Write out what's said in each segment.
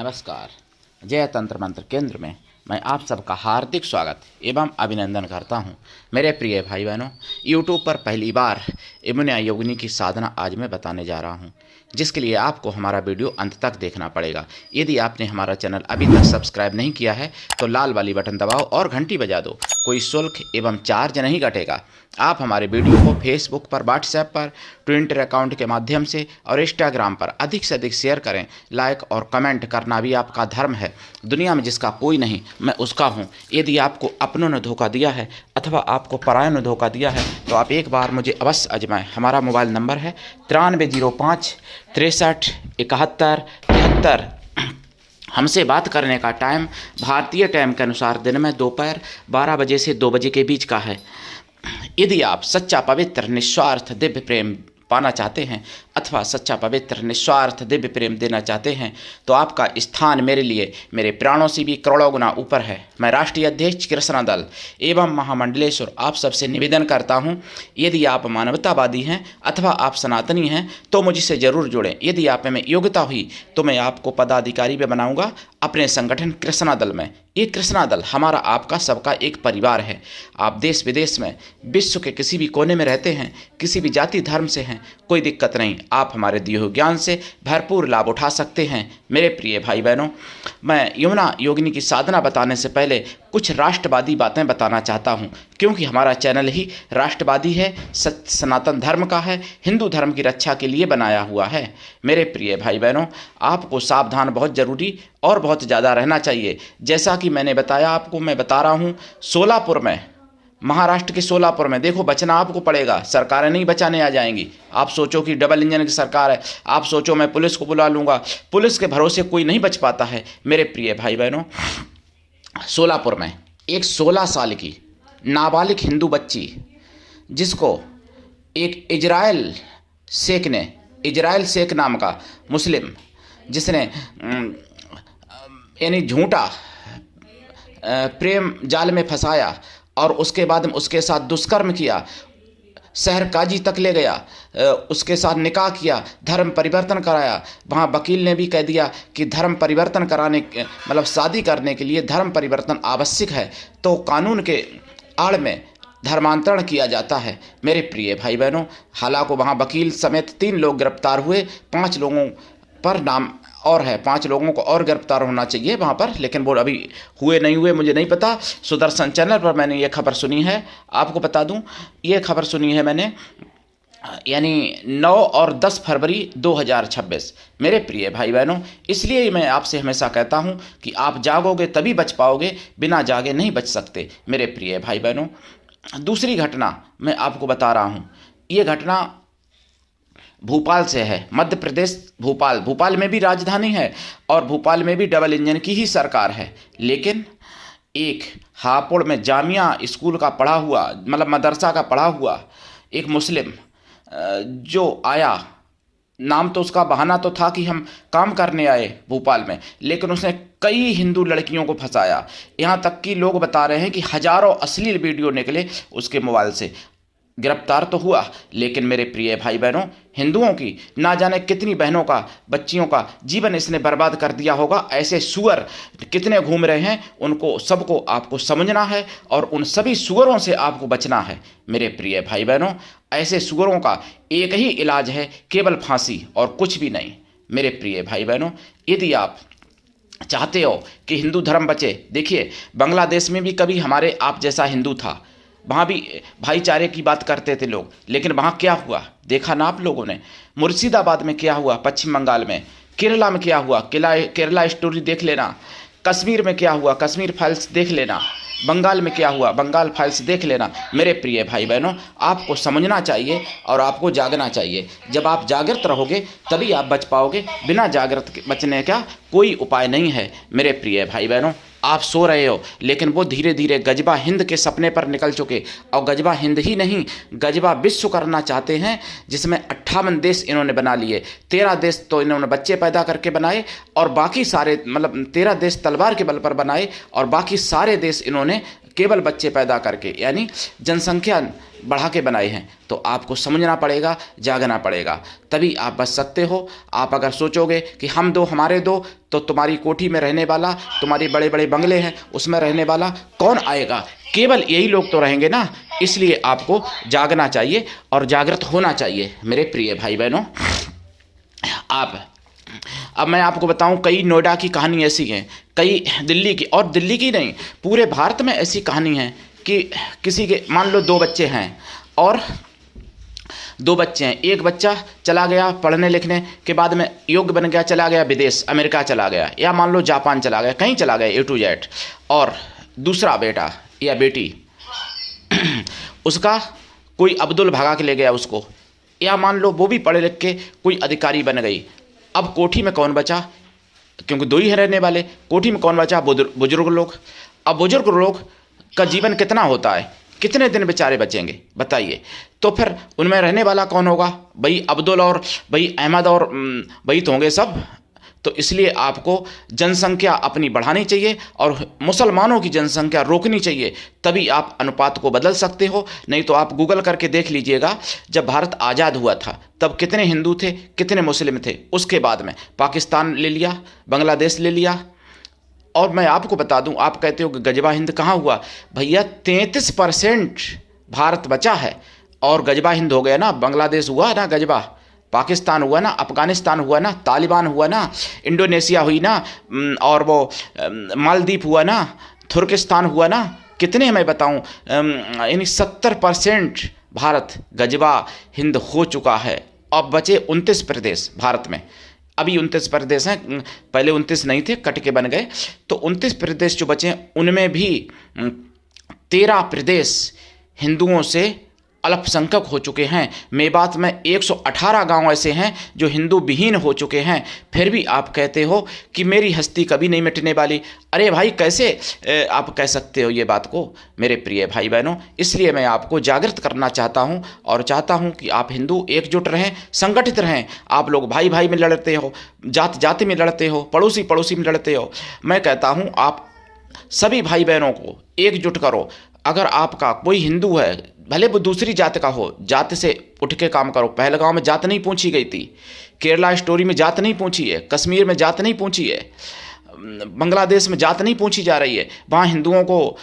नमस्कार। जय तंत्र मंत्र केंद्र में मैं आप सबका हार्दिक स्वागत एवं अभिनंदन करता हूं। मेरे प्रिय भाई बहनों, YouTube पर पहली बार यमुना योगिनी की साधना आज मैं बताने जा रहा हूं, जिसके लिए आपको हमारा वीडियो अंत तक देखना पड़ेगा। यदि आपने हमारा चैनल अभी तक सब्सक्राइब नहीं किया है तो लाल वाली बटन दबाओ और घंटी बजा दो। कोई शुल्क एवं चार्ज नहीं कटेगा। आप हमारे वीडियो को फेसबुक पर, व्हाट्सएप पर, ट्विटर अकाउंट के माध्यम से और इंस्टाग्राम पर अधिक से अधिक शेयर करें। लाइक और कमेंट करना भी आपका धर्म है। दुनिया में जिसका कोई नहीं, मैं उसका हूँ। यदि आपको अपनों ने धोखा दिया है अथवा आपको परायों ने धोखा दिया है तो आप एक बार मुझे अवश्य आजमाएं। हमारा मोबाइल नंबर है 9305 63 71 73। हमसे बात करने का टाइम भारतीय टाइम के अनुसार दिन में दोपहर 12 बजे से 2 बजे के बीच का है। यदि आप सच्चा पवित्र निस्वार्थ दिव्य प्रेम पाना चाहते हैं अथवा सच्चा पवित्र निस्वार्थ दिव्य प्रेम देना चाहते हैं तो आपका स्थान मेरे लिए मेरे प्राणों से भी करोड़ों गुना ऊपर है। मैं राष्ट्रीय अध्यक्ष कृष्णा दल एवं महामंडलेश्वर आप सबसे निवेदन करता हूं, यदि आप मानवतावादी हैं अथवा आप सनातनी हैं तो मुझसे ज़रूर जुड़ें। यदि आप में योग्यता हुई तो मैं आपको पदाधिकारी भी बनाऊंगा अपने संगठन कृष्णा दल में। ये कृष्णा दल हमारा आपका सबका एक परिवार है। आप देश विदेश में, विश्व के किसी भी कोने में रहते हैं, किसी भी जाति धर्म से हैं, कोई दिक्कत नहीं। आप हमारे दिए हुए ज्ञान से भरपूर लाभ उठा सकते हैं। मेरे प्रिय भाई बहनों, मैं यमुना योगिनी की साधना बताने से पहले कुछ राष्ट्रवादी बातें बताना चाहता हूं, क्योंकि हमारा चैनल ही राष्ट्रवादी है, सनातन धर्म का है, हिंदू धर्म की रक्षा के लिए बनाया हुआ है। मेरे प्रिय भाई बहनों, आपको सावधान बहुत ज़रूरी और बहुत ज़्यादा रहना चाहिए। जैसा कि मैंने बताया आपको, मैं बता रहा हूँ, सोलापुर में, महाराष्ट्र के सोलापुर में देखो बचना आपको पड़ेगा। सरकारें नहीं बचाने आ जाएंगी। आप सोचो कि डबल इंजन की सरकार है, आप सोचो मैं पुलिस को बुला लूँगा। पुलिस के भरोसे कोई नहीं बच पाता है। मेरे प्रिय भाई बहनों, सोलापुर में एक 16 साल की नाबालिग हिंदू बच्ची, जिसको एक इजराइल शेख नाम का मुस्लिम, जिसने यानी झूठा प्रेम जाल में फंसाया और उसके बाद उसके साथ दुष्कर्म किया, शहर काजी तक ले गया, उसके साथ निकाह किया, धर्म परिवर्तन कराया। वहाँ वकील ने भी कह दिया कि धर्म परिवर्तन कराने मतलब शादी करने के लिए धर्म परिवर्तन आवश्यक है, तो कानून के आड़ में धर्मांतरण किया जाता है। मेरे प्रिय भाई बहनों, हालांकि वहाँ वकील समेत 3 लोग गिरफ्तार हुए, 5 लोगों पर नाम और है, 5 लोगों को और गिरफ्तार होना चाहिए वहाँ पर, लेकिन वो अभी हुए नहीं हुए मुझे नहीं पता। सुदर्शन चैनल पर मैंने ये खबर सुनी है। आपको बता दूं, ये खबर सुनी है मैंने यानी 9 और 10 फरवरी 2026। मेरे प्रिय भाई बहनों, इसलिए मैं आपसे हमेशा कहता हूं कि आप जागोगे तभी बच पाओगे, बिना जागे नहीं बच सकते। मेरे प्रिय भाई बहनों, दूसरी घटना मैं आपको बता रहा हूं। ये घटना भोपाल से है, मध्य प्रदेश भोपाल में भी राजधानी है और भोपाल में भी डबल इंजन की ही सरकार है। लेकिन एक हापुड़ में जामिया स्कूल का पढ़ा हुआ, मतलब मदरसा का पढ़ा हुआ एक मुस्लिम जो आया, नाम तो उसका बहाना तो था कि हम काम करने आए भोपाल में, लेकिन उसने कई हिंदू लड़कियों को फंसाया। यहाँ तक कि लोग बता रहे हैं कि हजारों अश्लील वीडियो निकले उसके मोबाइल से। गिरफ्तार तो हुआ, लेकिन मेरे प्रिय भाई बहनों, हिंदुओं की ना जाने कितनी बहनों का, बच्चियों का जीवन इसने बर्बाद कर दिया होगा। ऐसे सुअर कितने घूम रहे हैं, उनको सबको आपको समझना है और उन सभी सुअरों से आपको बचना है। मेरे प्रिय भाई बहनों, ऐसे सुअरों का एक ही इलाज है, केवल फांसी और कुछ भी नहीं। मेरे प्रिय भाई बहनों, यदि आप चाहते हो कि हिंदू धर्म बचे, देखिए बांग्लादेश में भी कभी हमारे आप जैसा हिंदू था, वहाँ भी भाईचारे की बात करते थे लोग, लेकिन वहाँ क्या हुआ देखा ना आप लोगों ने। मुर्शिदाबाद में क्या हुआ, पश्चिम बंगाल में, केरला में क्या हुआ, केरला स्टोरी देख लेना। कश्मीर में क्या हुआ, कश्मीर फाइल्स देख लेना। बंगाल में क्या हुआ, बंगाल फाइल्स देख लेना। मेरे प्रिय भाई बहनों, आपको समझना चाहिए और आपको जागना चाहिए। जब आप जागृत रहोगे तभी आप बच पाओगे, बिना जागृत बचने का कोई उपाय नहीं है। मेरे प्रिय भाई बहनों, आप सो रहे हो, लेकिन वो धीरे धीरे गजबा हिंद के सपने पर निकल चुके, और गजबा हिंद ही नहीं, गजबा विश्व करना चाहते हैं, जिसमें 58 देश इन्होंने बना लिए। 13 देश तो इन्होंने बच्चे पैदा करके बनाए और बाकी सारे, मतलब 13 देश तलवार के बल पर बनाए और बाकी सारे देश इन्होंने केवल बच्चे पैदा करके, यानी जनसंख्या बढ़ा के बनाए हैं। तो आपको समझना पड़ेगा, जागना पड़ेगा, तभी आप बच सकते हो। आप अगर सोचोगे कि हम दो हमारे दो, तो तुम्हारी कोठी में रहने वाला, तुम्हारे बड़े बड़े बंगले हैं उसमें रहने वाला कौन आएगा? केवल यही लोग तो रहेंगे ना। इसलिए आपको जागना चाहिए और जागृत होना चाहिए मेरे प्रिय भाई बहनों। अब मैं आपको बताऊं, कई नोएडा की कहानी ऐसी है, कई दिल्ली की, और दिल्ली की नहीं पूरे भारत में ऐसी कहानी है कि किसी के मान लो 2 बच्चे हैं और 2 बच्चे हैं, एक बच्चा चला गया पढ़ने लिखने के बाद में योग्य बन गया, चला गया विदेश, अमेरिका चला गया, या मान लो जापान चला गया, कहीं चला गया A to Z, और दूसरा बेटा या बेटी उसका कोई अब्दुल भगा के ले गया उसको, या मान लो वो भी पढ़े लिख के कोई अधिकारी बन गई। अब कोठी में कौन बचा? क्योंकि 2 ही है रहने वाले, कोठी में कौन बचा? बुजुर्ग लोग। अब बुजुर्ग लोग का जीवन कितना होता है, कितने दिन बेचारे बचेंगे बताइए? तो फिर उनमें रहने वाला कौन होगा? भाई अब्दुल और भाई अहमद और भाई तो होंगे सब। तो इसलिए आपको जनसंख्या अपनी बढ़ानी चाहिए और मुसलमानों की जनसंख्या रोकनी चाहिए, तभी आप अनुपात को बदल सकते हो। नहीं तो आप गूगल करके देख लीजिएगा, जब भारत आज़ाद हुआ था तब कितने हिंदू थे, कितने मुस्लिम थे। उसके बाद में पाकिस्तान ले लिया, बांग्लादेश ले लिया। और मैं आपको बता दूं, आप कहते हो कि गजबा हिंद कहाँ हुआ? भैया 33% भारत बचा है और गजबा हिंद हो गया ना। बांग्लादेश हुआ ना गजबा, पाकिस्तान हुआ ना, अफगानिस्तान हुआ ना, तालिबान हुआ ना, इंडोनेशिया हुई ना, और वो मालदीव हुआ ना, तुर्किस्तान हुआ ना। कितने मैं बताऊं, यानी 70% भारत गजबा हिंद हो चुका है। अब बचे 29 प्रदेश भारत में, अभी 29 प्रदेश हैं, पहले 29 नहीं थे, कट के बन गए। तो 29 प्रदेश जो बचे हैं उनमें भी 13 प्रदेश हिंदुओं से अल्पसंख्यक हो चुके हैं। मेवात में 118 गांव ऐसे हैं जो हिंदू विहीन हो चुके हैं। फिर भी आप कहते हो कि मेरी हस्ती कभी नहीं मिटने वाली। अरे भाई, कैसे आप कह सकते हो ये बात को मेरे प्रिय भाई बहनों? इसलिए मैं आपको जागृत करना चाहता हूं और चाहता हूं कि आप हिंदू एकजुट रहें, संगठित रहें। आप लोग भाई भाई में लड़ते हो, जात जाति में लड़ते हो, पड़ोसी पड़ोसी में लड़ते हो। मैं कहता हूं आप सभी भाई बहनों को एकजुट करो। अगर आपका कोई हिंदू है, भले वो दूसरी जात का हो, जात से उठ के काम करो। पहलगांव में जात नहीं पूछी गई थी, केरला स्टोरी में जात नहीं पूछी है, कश्मीर में जात नहीं पूछी है, बांग्लादेश में जात नहीं पूछी जा रही है। वहाँ हिंदुओं को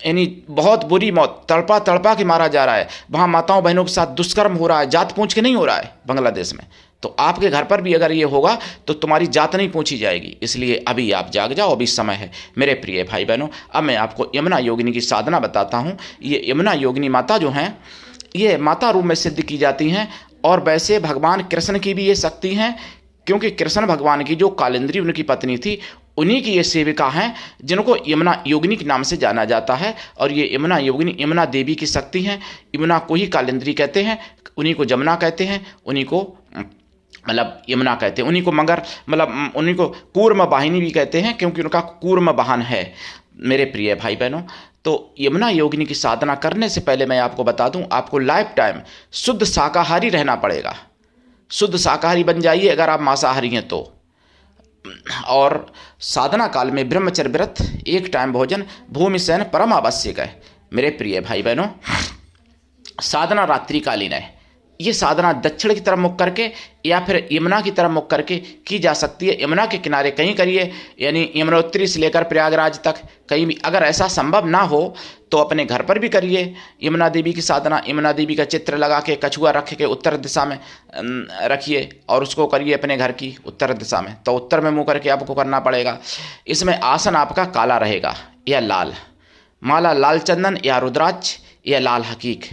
यानी बहुत बुरी मौत, तड़पा तड़पा के मारा जा रहा है। वहाँ माताओं बहनों के साथ दुष्कर्म हो रहा है, जात पूछ के नहीं हो रहा है बांग्लादेश में। तो आपके घर पर भी अगर ये होगा तो तुम्हारी जात नहीं पूछी जाएगी। इसलिए अभी आप जाग जाओ, अभी समय है मेरे प्रिय भाई बहनों। अब मैं आपको यमुना योगिनी की साधना बताता हूँ। ये यमुना योगिनी माता जो हैं, ये माता रूप में सिद्ध की जाती हैं, और वैसे भगवान कृष्ण की भी ये शक्ति हैं, क्योंकि कृष्ण भगवान की जो कालिंदी उनकी पत्नी थी, उन्हीं की ये सेविका हैं जिनको यमुना योगिनी के नाम से जाना जाता है। और ये यमुना योगिनी यमुना देवी की शक्ति हैं। यमुना को ही कालिंदी कहते हैं, उन्हीं को जमुना कहते हैं, उन्हीं को मतलब यमुना कहते हैं, उन्हीं को मगर मतलब उन्हीं को कूर्म वाहिनी भी कहते हैं, क्योंकि उनका कूर्म वाहन है मेरे प्रिय भाई बहनों। तो यमुना योगिनी की साधना करने से पहले मैं आपको बता दूं, आपको लाइफ टाइम शुद्ध शाकाहारी रहना पड़ेगा। शुद्ध शाकाहारी बन जाइए अगर आप मांसाहारी हैं तो। और साधना काल में ब्रह्मचर्य व्रत, एक टाइम भोजन, भूमि शयन परम आवश्यक है मेरे प्रिय भाई बहनों। साधना रात्रिकालीन है। ये साधना दक्षिण की तरफ मुख करके या फिर यमुना की तरफ मुख करके की जा सकती है। यमुना के किनारे कहीं करिए, यानी यमुनोत्री से लेकर प्रयागराज तक कहीं भी। अगर ऐसा संभव ना हो तो अपने घर पर भी करिए यमुना देवी की साधना। यमुना देवी का चित्र लगा के कछुआ रख के उत्तर दिशा में रखिए और उसको करिए अपने घर की उत्तर दिशा में। तो उत्तर में मुँह करके आपको करना पड़ेगा। इसमें आसन आपका काला रहेगा या लाल, माला लाल चंदन या रुद्राक्ष या लाल हकीक,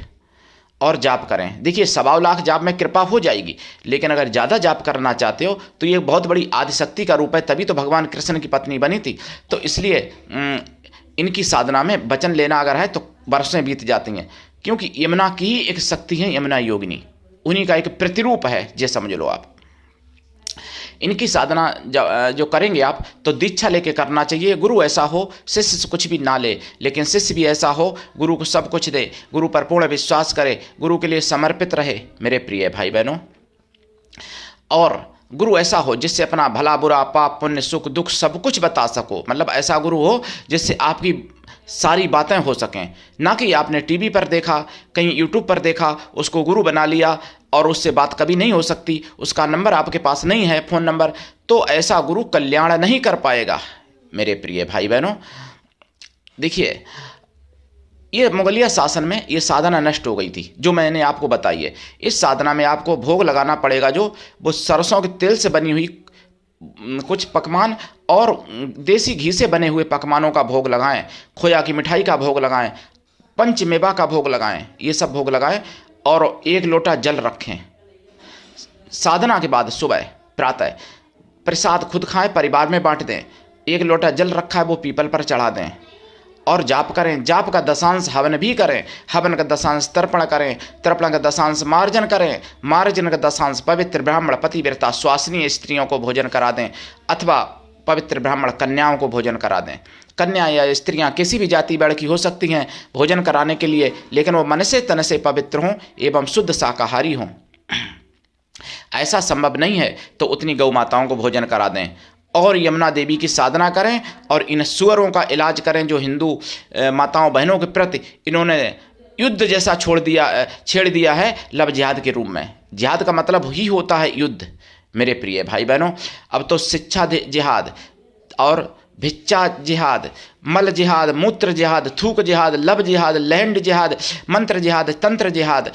और जाप करें। देखिए 1.25 लाख जाप में कृपा हो जाएगी, लेकिन अगर ज़्यादा जाप करना चाहते हो तो ये बहुत बड़ी आदिशक्ति का रूप है, तभी तो भगवान कृष्ण की पत्नी बनी थी। तो इसलिए इनकी साधना में वचन लेना अगर है तो वर्षें बीत जाती हैं, क्योंकि यमुना की ही एक शक्ति है यमुना योगिनी, उन्हीं का एक प्रतिरूप है, ये समझ लो आप। इनकी साधना जो करेंगे आप तो दीक्षा लेके करना चाहिए। गुरु ऐसा हो शिष्य से कुछ भी ना ले, लेकिन शिष्य भी ऐसा हो गुरु को सब कुछ दे, गुरु पर पूर्ण विश्वास करे, गुरु के लिए समर्पित रहे मेरे प्रिय भाई बहनों। और गुरु ऐसा हो जिससे अपना भला बुरा, पाप पुण्य, सुख दुख सब कुछ बता सको। मतलब ऐसा गुरु हो जिससे आपकी सारी बातें हो सकें, ना कि आपने टीवी पर देखा, कहीं यूट्यूब पर देखा, उसको गुरु बना लिया और उससे बात कभी नहीं हो सकती, उसका नंबर आपके पास नहीं है, फ़ोन नंबर, तो ऐसा गुरु कल्याण नहीं कर पाएगा। मेरे प्रिय भाई बहनों, देखिए, ये मुगलिया शासन में ये साधना नष्ट हो गई थी जो मैंने आपको बताई है। इस साधना में आपको भोग लगाना पड़ेगा, जो वो सरसों के तेल से बनी हुई कुछ पकवान और देसी घी से बने हुए पकवानों का भोग लगाएं, खोया की मिठाई का भोग लगाएं, पंचमेवा का भोग लगाएं, ये सब भोग लगाएं और 1 लोटा जल रखें। साधना के बाद सुबह प्रातः प्रसाद खुद खाएं, परिवार में बांट दें। 1 लोटा जल रखा है वो पीपल पर चढ़ा दें और जाप करें। जाप का दशांश हवन भी करें, हवन का दशांश तर्पण करें, तर्पण का दशांश मार्जन करें, मार्जन का दशांश पवित्र ब्राह्मण पतिव्रता स्वासिनी स्त्रियों को भोजन करा दें अथवा पवित्र ब्राह्मण कन्याओं को भोजन करा दें। कन्या या स्त्रियां किसी भी जाति वर्ग की हो सकती हैं भोजन कराने के लिए, लेकिन वो मन से तन से पवित्र हों एवं शुद्ध शाकाहारी हों। ऐसा संभव नहीं है तो उतनी गौ माताओं को भोजन करा दें और यमुना देवी की साधना करें और इन सुअरों का इलाज करें जो हिंदू माताओं बहनों के प्रति इन्होंने युद्ध जैसा छेड़ दिया है लव जिहाद के रूप में। जिहाद का मतलब ही होता है युद्ध। मेरे प्रिय भाई बहनों, अब तो शिक्षा जिहाद और भिक्षा जिहाद, मल जिहाद, मूत्र जिहाद, थूक जिहाद, लव जिहाद, लैंड जिहाद, मंत्र जिहाद, तंत्र जिहाद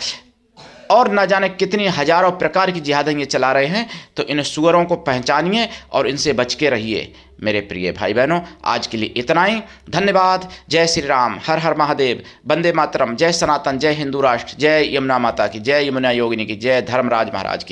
और न जाने कितनी हजारों प्रकार की जिहादें ये चला रहे हैं। तो इन सुअरों को पहचानिए और इनसे बच के रहिए। मेरे प्रिय भाई बहनों, आज के लिए इतना ही। धन्यवाद। जय श्री राम, हर हर महादेव, वंदे मातरम, जय सनातन, जय हिंदू राष्ट्र, जय यमुना माता की, जय यमुना योगिनी की, जय धर्मराज महाराज की।